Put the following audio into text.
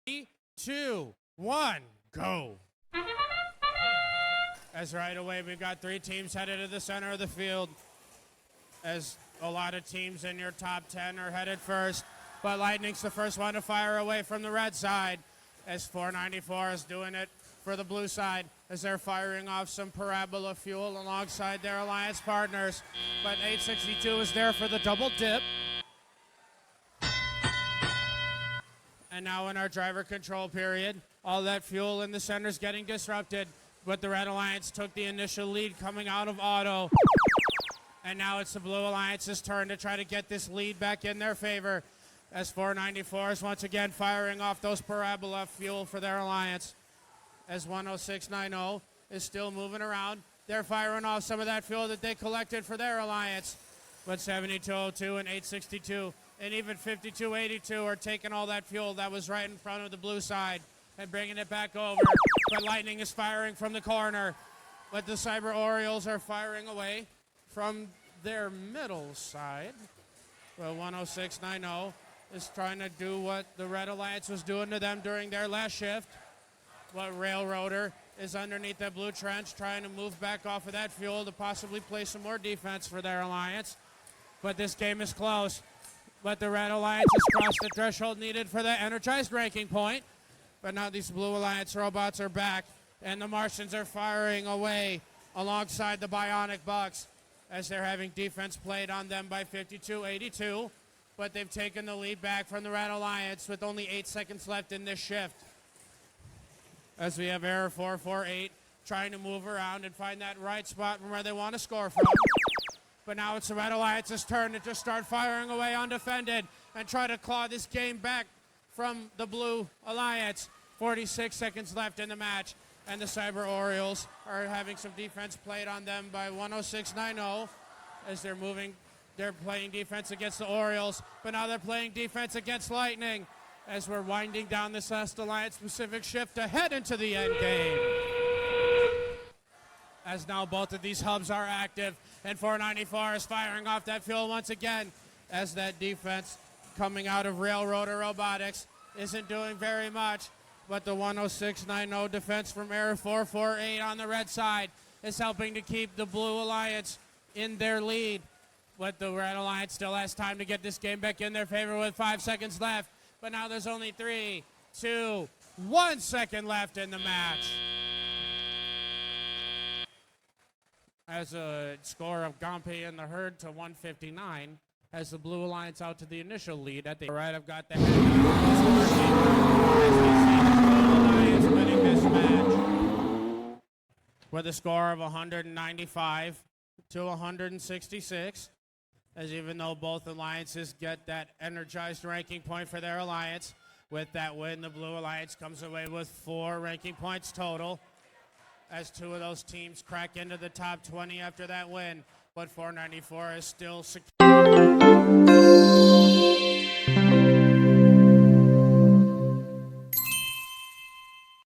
3, 2, 1, go. As right away, we've got 3 teams headed to the center of the field. As a lot of teams in your top 10 are headed first. But Lightning's the first one to fire away from the red side. As 494 is doing it for the blue side. As they're firing off some parabola fuel alongside their alliance partners. But 862 is there for the double dip. And now in our driver control period, all that fuel in the center is getting disrupted. But the Red Alliance took the initial lead coming out of auto. And now it's the Blue Alliance's turn to try to get this lead back in their favor. As 494 is once again firing off those parabola fuel for their alliance. As 10690 is still moving around. They're firing off some of that fuel that they collected for their alliance. But 7202 and 862 and even 5282 are taking all that fuel that was right in front of the blue side and bringing it back over. But Lightning is firing from the corner. But the Cyber Orioles are firing away from their middle side. Well, 10690 is trying to do what the Red Alliance was doing to them during their last shift. But Railroader is underneath that blue trench trying to move back off of that fuel to possibly play some more defense for their alliance. But this game is close. But the Red Alliance has crossed the threshold needed for the energized ranking point. But now these Blue Alliance robots are back, and the Martians are firing away alongside the Bionic Bucks as they're having defense played on them by 5282. But they've taken the lead back from the Red Alliance with only 8 seconds left in this shift. As we have Error 448 trying to move around and find that right spot from where they want to score from. But now it's the Red Alliance's turn to just start firing away undefended and try to claw this game back from the Blue Alliance. 46 seconds left in the match, and the Cyber Orioles are having some defense played on them by 10690 as they're playing defense against the Orioles, but now they're playing defense against Lightning as we're winding down this last Alliance Pacific shift to head into the end game. As now both of these hubs are active, and 494 is firing off that fuel once again as that defense coming out of Railroader Robotics isn't doing very much, but the 10690 defense from Error 448 on the red side is helping to keep the Blue Alliance in their lead. But the Red Alliance still has time to get this game back in their favor with 5 seconds left. But now there's only 3, 2, 1 second left in the match. As a score of Gompe and the Herd to 159, has the Blue Alliance out to the initial lead at the right. I've got the head Alliance winning this match with a score of 195 to 166. As even though both alliances get that energized ranking point for their alliance, with that win, the Blue Alliance comes away with 4 ranking points total. As 2 of those teams crack into the top 20 after that win, but 494 is still secure.